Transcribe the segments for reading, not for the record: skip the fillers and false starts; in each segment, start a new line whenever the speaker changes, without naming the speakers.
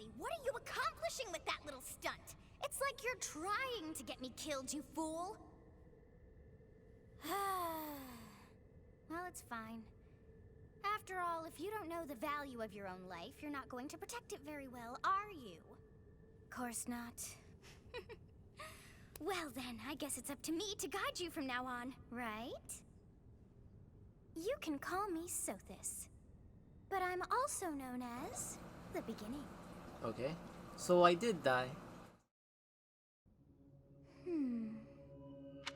Seriously, what are you accomplishing with that little stunt? It's like you're trying to get me killed, you fool. Well, it's fine. After all, if you don't know the value of your own life, you're not going to protect it very well, are you? Course not. Well then, I guess it's up to me to guide you from now on, right? You can call me Sothis, but I'm also known as the Beginning.
Okay. So I did die.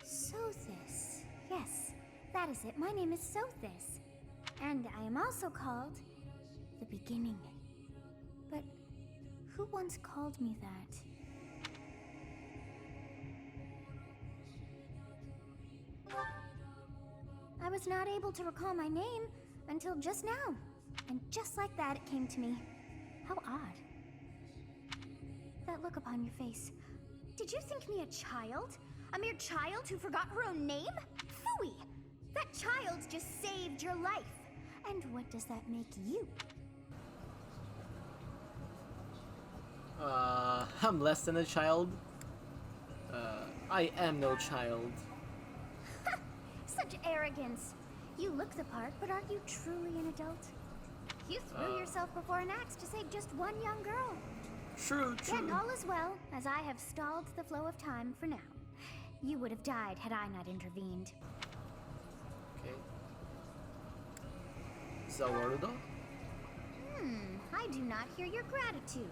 Sothis. Yes, that is it. My name is Sothis. And I am also called the Beginning. But who once called me that? I was not able to recall my name until just now. And just like that, it came to me. How odd. That look upon your face. Did you think me a child? A mere child who forgot her own name? Phooey! That child just saved your life. And what does that make you?
I'm less than a child. I am no child.
Such arrogance. You look the part, but are you truly an adult? You threw yourself before an axe to save just one young girl.
True.
And all is well, as I have stalled the flow of time for now. You would have died had I not intervened.
Okay. Zawarudo?
I do not hear your gratitude.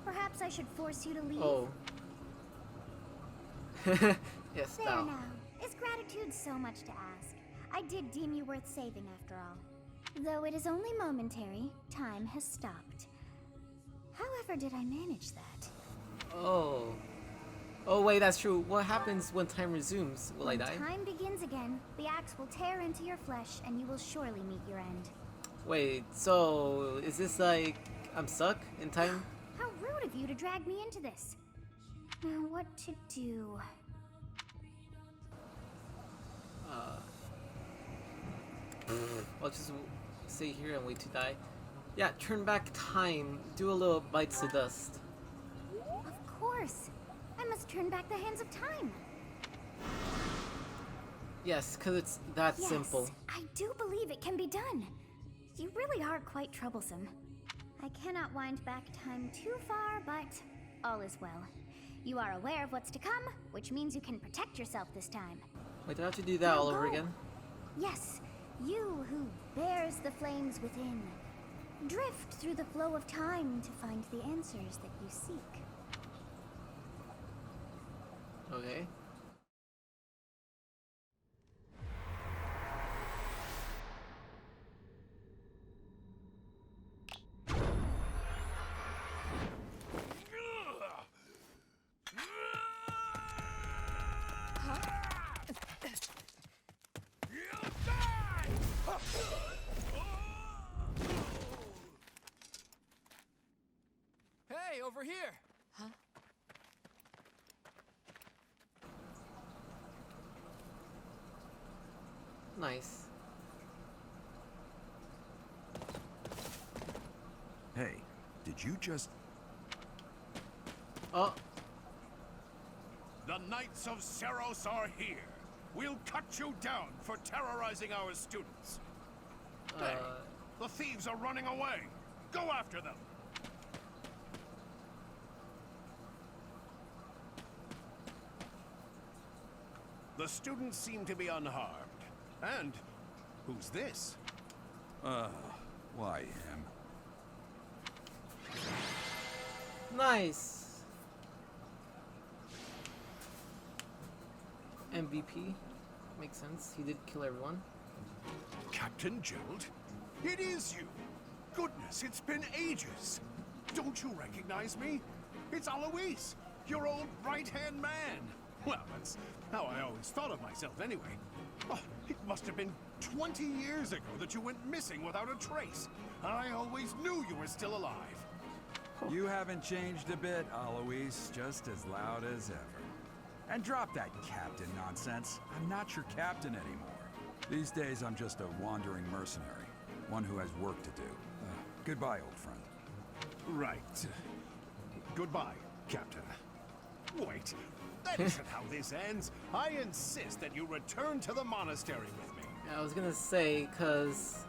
Perhaps I should force you to leave?
Oh. Yes,
There
now.
now. Is gratitude so much to ask? I did deem you worth saving after all. Though it is only momentary, time has stopped. However did I manage that?
Oh. Oh wait, that's true. What happens when time resumes? Will I die?
When time begins again, the axe will tear into your flesh and you will surely meet your end.
Wait, so is this like I'm stuck in time?
How rude of you to drag me into this. Now what to do?
I'll just stay here and wait to die. Yeah, turn back time. Do a little bites to dust.
Of course. I must turn back the hands of time.
Yes, because it's that simple.
I do believe it can be done. You really are quite troublesome. I cannot wind back time too far, but all is well. You are aware of what's to come, which means you can protect yourself this time.
Wait, do I have to do that all over again?
Yes, you who bears the flames within. Drift through the flow of time to find the answers that you seek.
Okay.
Hey, over here! Huh?
Nice.
Hey, did you just...
Oh,
The Knights of Seros are here. We'll cut you down for terrorizing our students. Hey, the thieves are running away. Go after them. The students seem to be unharmed. And who's this?
Why him?
nice. MVP. Makes sense. He did kill everyone.
Captain Gerald? It is you! Goodness, it's been ages! Don't you recognize me? It's Alois, your old right-hand man! Well, that's how I always thought of myself anyway. Oh, it must have been 20 years ago that you went missing without a trace. I always knew you were still alive.
You haven't changed a bit, Alois. Just as loud as ever. And drop that captain nonsense. I'm not your captain anymore. These days, I'm just a wandering mercenary. One who has work to do. Goodbye, old friend.
Right. Goodbye, Captain. Wait, that isn't how this ends. I insist that you return to the monastery with me.
I was gonna say, cause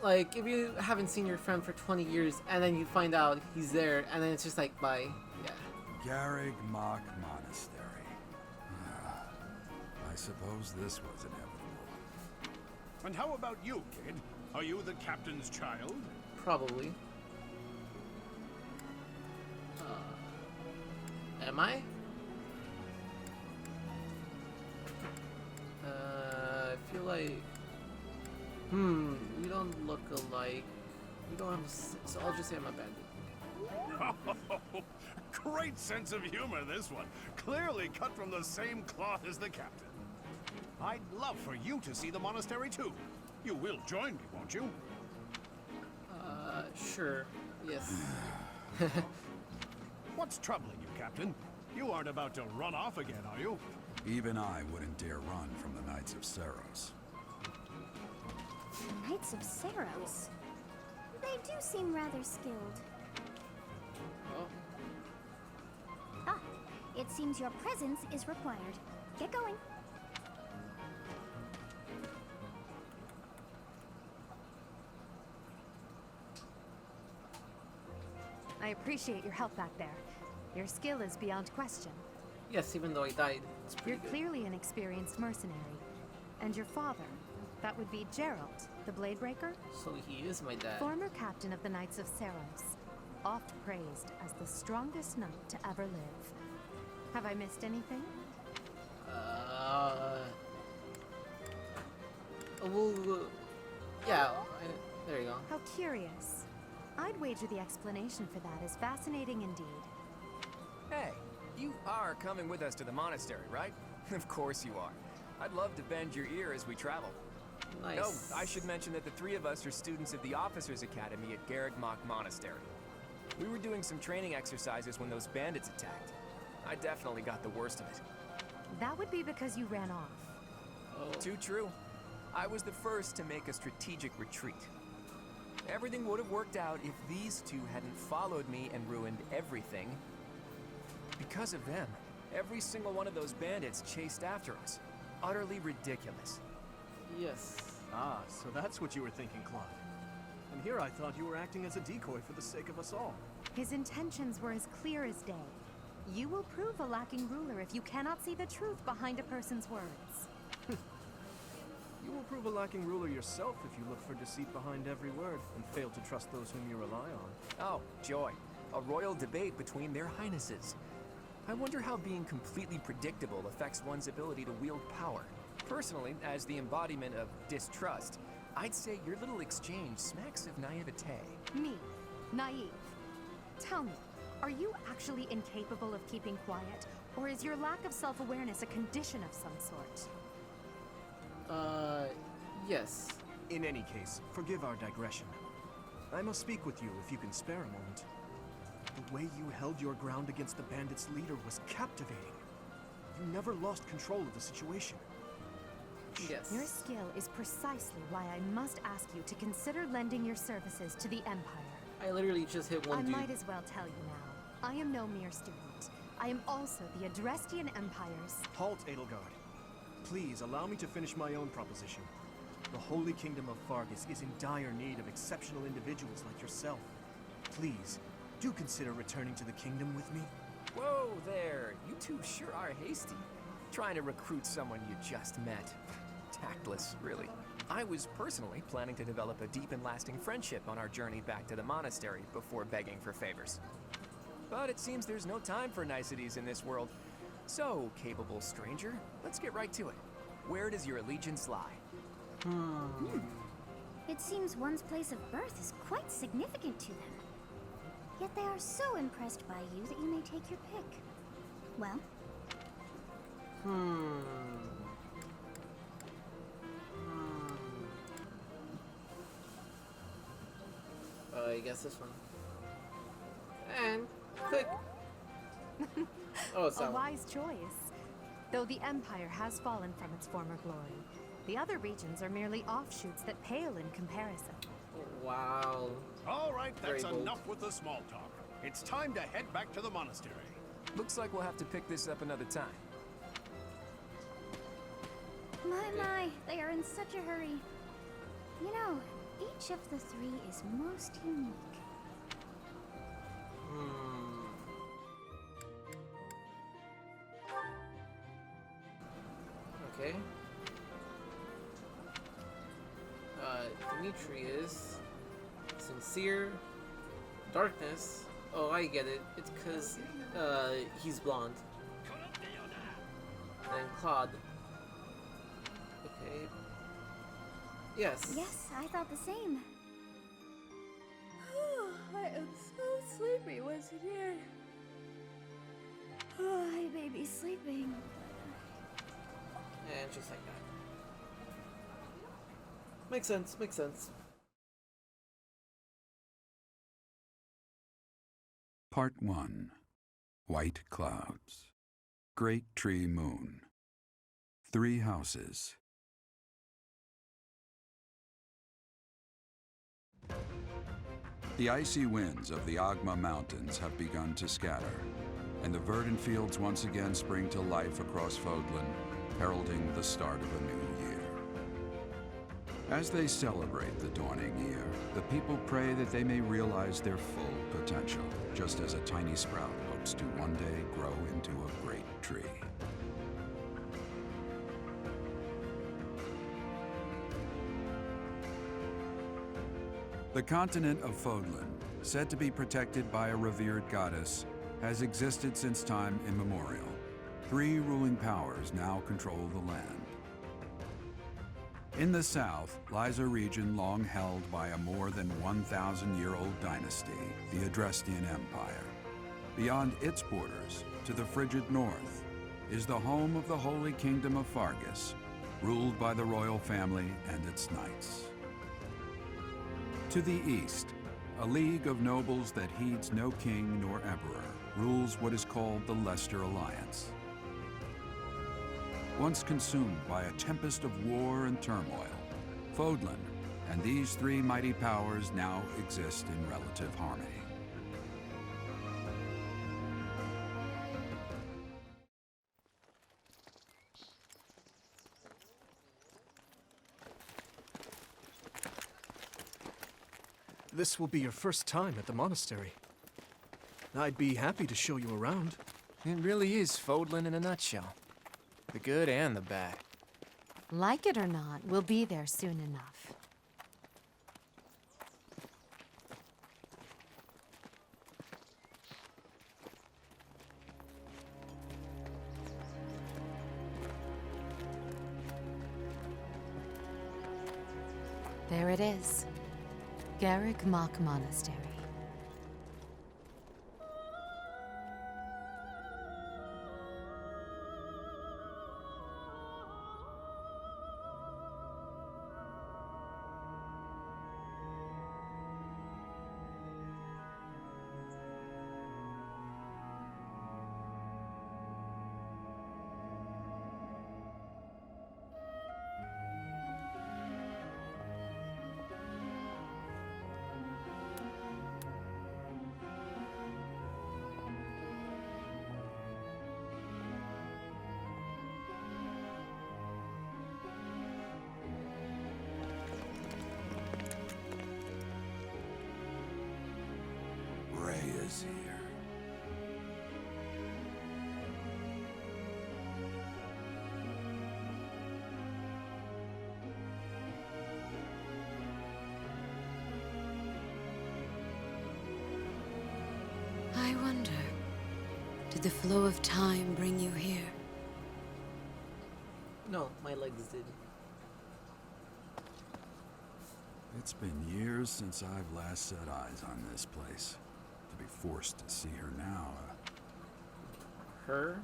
like if you haven't seen your friend for 20 years and then you find out he's there and then it's just like bye. Yeah.
Garreg Mach Monastery. I suppose this was inevitable.
And how about you, kid? Are you the captain's child?
Probably. Am I? I feel like... we don't look alike. We don't have... So I'll just say I'm a bandit.
Great sense of humor, this one. Clearly cut from the same cloth as the captain. I'd love for you to see the monastery too. You will join me, won't you?
Sure. Yes.
What's troubling you, Captain? You aren't about to run off again, are you?
Even I wouldn't dare run from the Knights of Seros.
The Knights of Seros. They do seem rather skilled.
Oh.
Ah, it seems your presence is required. Get going.
I appreciate your help back there. Your skill is beyond question.
Yes, even though he died, it's pretty
You're
good.
clearly an experienced mercenary. And your father, that would be Gerald, the Bladebreaker,
So he is my dad.
former captain of the Knights of Seros, oft praised as the strongest knight to ever live. Have I missed anything?
Well, yeah, there you go.
How curious. I'd wager the explanation for that is fascinating indeed.
Hey, you are coming with us to the monastery, right? Of course you are. I'd love to bend your ear as we travel.
Nice.
Oh, I should mention that the three of us are students of the Officers' Academy at Garreg Mach Monastery. We were doing some training exercises when those bandits attacked. I definitely got the worst of it.
That would be because you ran off.
Oh.
Too true. I was the first to make a strategic retreat. Everything would have worked out if these two hadn't followed me and ruined everything. Because of them, every single one of those bandits chased after us. Utterly ridiculous.
Yes.
Ah, so that's what you were thinking, Claude. And here I thought you were acting as a decoy for the sake of us all.
His intentions were as clear as day. You will prove a lacking ruler if you cannot see the truth behind a person's words.
You will prove a lacking ruler yourself if you look for deceit behind every word and fail to trust those whom you rely on.
Oh, joy. A royal debate between their highnesses. I wonder how being completely predictable affects one's ability to wield power. Personally, as the embodiment of distrust, I'd say your little exchange smacks of naivete.
Me, naive. Tell me, are you actually incapable of keeping quiet, or is your lack of self-awareness a condition of some sort?
Yes.
In any case, forgive our digression. I must speak with you if you can spare a moment. The way you held your ground against the bandits' leader was captivating. You never lost control of the situation.
Yes.
Your skill is precisely why I must ask you to consider lending your services to the Empire.
I literally just hit one
I
dude.
might as well tell you now. I am no mere student. I am also the Adrestian Empire's...
Halt, Edelgard. Please allow me to finish my own proposition. The Holy Kingdom of Fargus is in dire need of exceptional individuals like yourself. Please, do consider returning to the kingdom with me.
Whoa there, you two sure are hasty. Trying to recruit someone you just met. Tactless, really. I was personally planning to develop a deep and lasting friendship on our journey back to the monastery before begging for favors. But it seems there's no time for niceties in this world. So, capable stranger, let's get right to it. Where does your allegiance lie?
It seems one's place of birth is quite significant to them. Yet they are so impressed by you that you may take your pick. Well,
I guess this one. And click. Oh, it's
A
that one.
wise choice. Though the Empire has fallen from its former glory, the other regions are merely offshoots that pale in comparison.
Wow.
All right, that's
Very bold.
enough with the small talk. It's time to head back to the monastery.
Looks like we'll have to pick this up another time.
My, they are in such a hurry. You know, each of the three is most unique.
Okay. Dimitri is sincere. Darkness. Oh, I get it. It's because he's blonde. And Claude. Okay. Yes.
Yes, I thought the same. I am so sleepy once again. Oh, I may be sleeping.
And just like that. Makes sense, makes sense.
Part 1. White Clouds. Great Tree Moon. 3 houses. The icy winds of the Agma Mountains have begun to scatter, and the verdant fields once again spring to life across Fodlan, heralding the start of a new year. As they celebrate the dawning year, the people pray that they may realize their full potential, just as a tiny sprout hopes to one day grow into a great tree. The continent of Fodlan, said to be protected by a revered goddess, has existed since time immemorial. 3 ruling powers now control the land. In the south lies a region long held by a more than 1,000-year-old dynasty, the Adrestian Empire. Beyond its borders, to the frigid north, is the home of the Holy Kingdom of Fargus, ruled by the royal family and its knights. To the east, a league of nobles that heeds no king nor emperor rules what is called the Leicester Alliance. Once consumed by a tempest of war and turmoil, Fodlan and these 3 mighty powers now exist in relative harmony.
This will be your first time at the monastery. I'd be happy to show you around.
It really is Fodlan in a nutshell. The good and the bad.
Like it or not, we'll be there soon enough. There it is. Garrick Mach Monastery.
Ray is here.
I wonder, did the flow of time bring you here?
No, my legs did.
It's been years since I've last set eyes on this place. To be forced to see her now,
Her?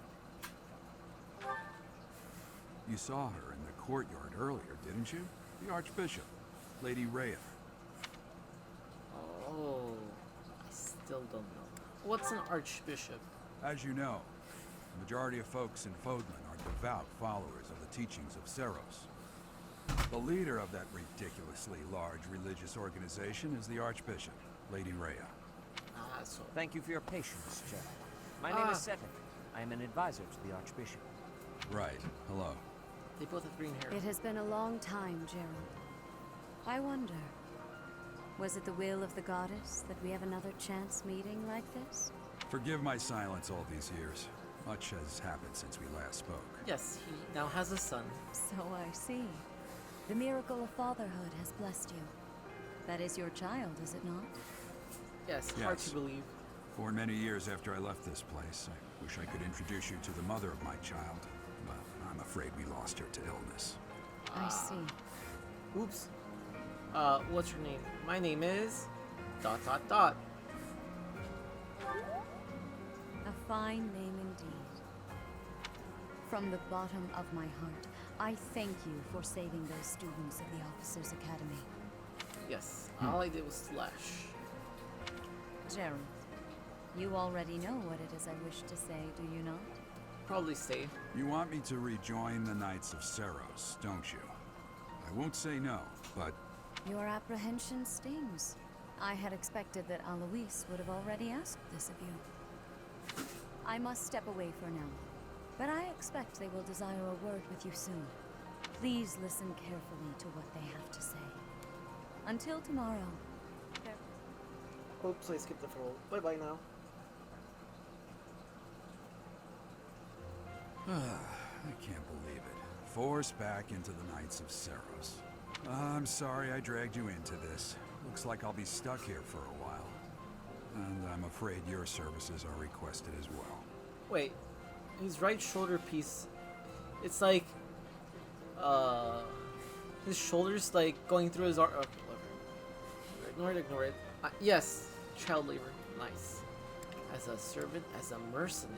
You saw her in the courtyard earlier, didn't you? The Archbishop, Lady Rhea.
Oh, I still don't know. What's an archbishop?
As you know, the majority of folks in Fodlan are devout followers of the teachings of Seros. The leader of that ridiculously large religious organization is the Archbishop, Lady Rhea.
asshole.
Thank you for your patience, General. My name is Seven. I am an advisor to the Archbishop.
Right. Hello.
They both have green hair.
It has been a long time, Gerald. I wonder, was it the will of the goddess that we have another chance meeting like this?
Forgive my silence all these years. Much has happened since we last spoke.
Yes, he now has a son.
So I see. The miracle of fatherhood has blessed you. That is your child, is it not?
Yes, hard
Yes.
to believe.
For many years after I left this place, I wish I could introduce you to the mother of my child, but I'm afraid we lost her to illness.
I see.
Oops. What's your name? My name is... ... A
Fine name indeed. From the bottom of my heart, I thank you for saving those students of the Officers' Academy.
Yes, all I did was slash.
Gerald, you already know what it is I wish to say, do you not?
Probably stay.
You want me to rejoin the Knights of Seros, don't you? I won't say no, but
Your apprehension stings. I had expected that Alois would have already asked this of you. I must step away for now, but I expect they will desire a word with you soon. Please listen carefully to what they have to say. Until tomorrow.
Oops, I skipped the flow. Bye-bye now.
I can't believe it. Forced back into the Knights of Seros. I'm sorry I dragged you into this. Looks like I'll be stuck here for a while. And I'm afraid your services are requested as well.
Wait, his right shoulder piece, it's like, his shoulder's like going through his arm. Okay, whatever. Ignore it. Yes, child labor. Nice. As a servant, as a mercenary.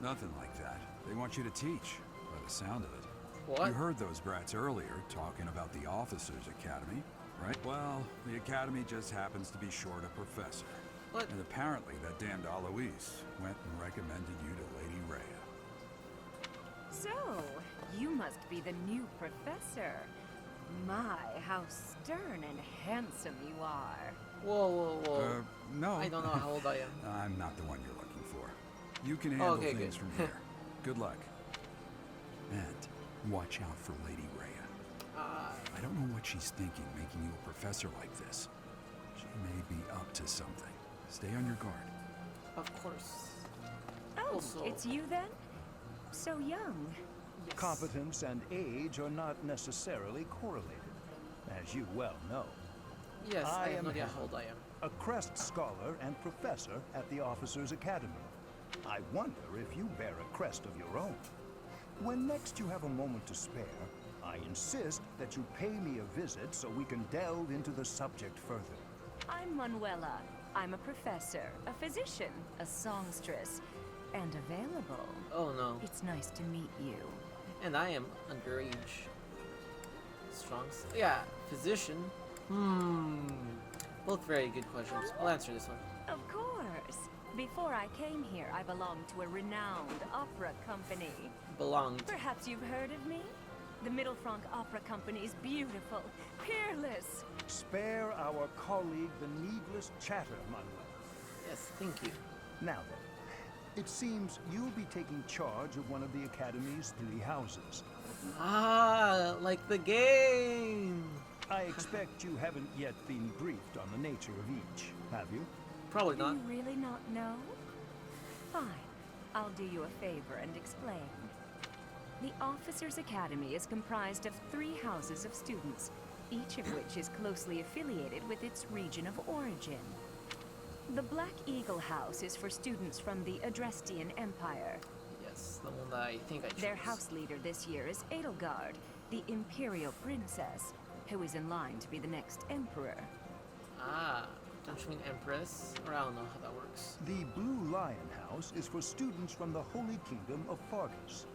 Nothing like that. They want you to teach, by the sound of it.
What?
You heard those brats earlier talking about the Officers' Academy, right? Well, the Academy just happens to be short a professor.
What?
And apparently that damned Alois went and recommended you to Lady Rhea.
So, you must be the new professor. My, how stern and handsome you are.
Whoa.
No.
I don't know how old I am.
I'm not the one you're looking for. You can handle
Okay,
things
good.
from here. Good luck. And watch out for Lady Rhea. I don't know what she's thinking, making you a professor like this. She may be up to something. Stay on your guard.
Of course.
Oh,
Also-
it's you then? So young.
Yes.
Competence and age are not necessarily correlated, as you well know.
Yes, I have
am
no idea
Hal,
how old I am.
a Crest Scholar and Professor at the Officers' Academy. I wonder if you bear a crest of your own. When next you have a moment to spare, I insist that you pay me a visit so we can delve into the subject further.
I'm Manuela. I'm a professor, a physician, a songstress, and available.
Oh no.
It's nice to meet you.
And I am underage. Yeah, physician. Both very good questions. I'll answer this one.
Of course. Before I came here, I belonged to a renowned opera company.
Belonged.
Perhaps you've heard of me? The Middlefranc Opera Company is beautiful, peerless.
Spare our colleague the needless chatter, Manuel.
Yes, thank you.
Now then, it seems you'll be taking charge of one of the Academy's 3 houses.
Ah, like the game.
I expect you haven't yet been briefed on the nature of each, have you?
Probably
Do
not.
you really not know? Fine. I'll do you a favor and explain. The Officers' Academy is comprised of 3 houses of students, each of which is closely affiliated with its region of origin. The Black Eagle House is for students from the Adrestian Empire.
Yes, the one that I think I chose.
Their house leader this year is Edelgard, the Imperial Princess, who is in line to be the next Emperor.
Ah, don't you mean Empress? Or I don't know how that works.
The Blue Lion House is for students from the Holy Kingdom of Fargus.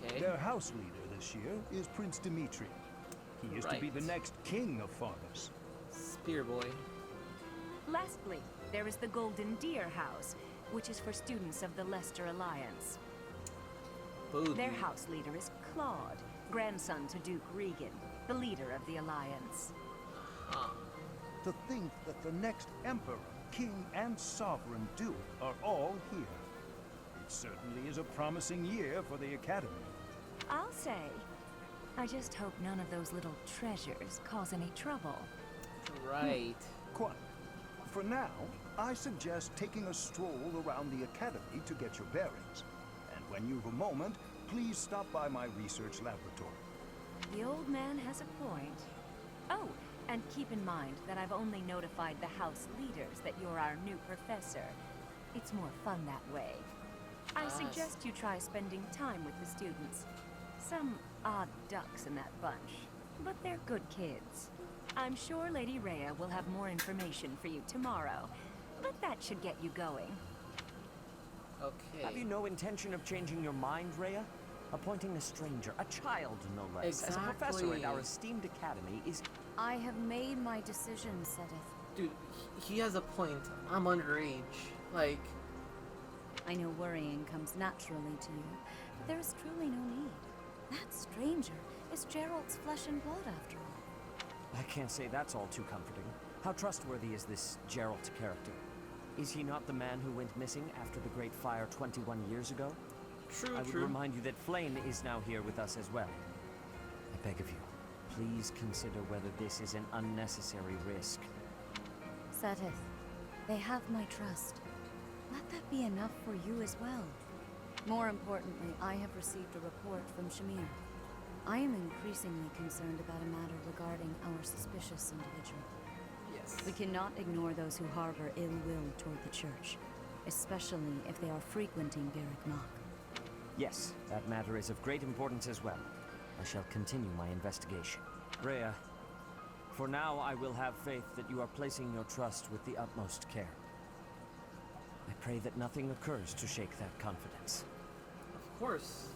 Okay.
Their house leader this year is Prince Dimitri. He is to be the
Right.
next king of Fargus.
Spear boy.
Lastly, there is the Golden Deer House, which is for students of the Leicester Alliance.
Booty.
Their house leader is Claude, grandson to Duke Regan, the leader of the Alliance.
Huh.
To think that the next Emperor, King, and Sovereign Duke are all here. It certainly is a promising year for the Academy.
I'll say. I just hope none of those little treasures cause any trouble.
Right.
Quite. For now, I suggest taking a stroll around the Academy to get your bearings. And when you've a moment, please stop by my research laboratory.
The old man has a point. Oh, and keep in mind that I've only notified the house leaders that you're our new professor. It's more fun that way. I suggest you try spending time with the students. Some odd ducks in that bunch, but they're good kids. I'm sure Lady Rhea will have more information for you tomorrow, but that should get you going.
Okay.
Have you no intention of changing your mind, Rhea? Appointing a stranger, a child no less, as a professor at our esteemed academy is...
I have made my decision, Sedith.
Dude, he has a point. I'm underage. Like,
I know worrying comes naturally to you, but there is truly no need. That stranger is Gerald's flesh and blood, after all.
I can't say that's all too comforting. How trustworthy is this Gerald character? Is he not the man who went missing after the Great Fire 21 years ago?
true,
I would
true.
remind you that Flame is now here with us as well. I beg of you, please consider whether this is an unnecessary risk.
Sedith, they have my trust. Let that be enough for you as well. More importantly, I have received a report from Shamir. I am increasingly concerned about a matter regarding our suspicious individual.
Yes.
We cannot ignore those who harbor ill will toward the church, especially if they are frequenting Garrick Mach.
Yes, that matter is of great importance as well. I shall continue my investigation. Rhea, for now I will have faith that you are placing your trust with the utmost care. I pray that nothing occurs to shake that confidence.
Of course.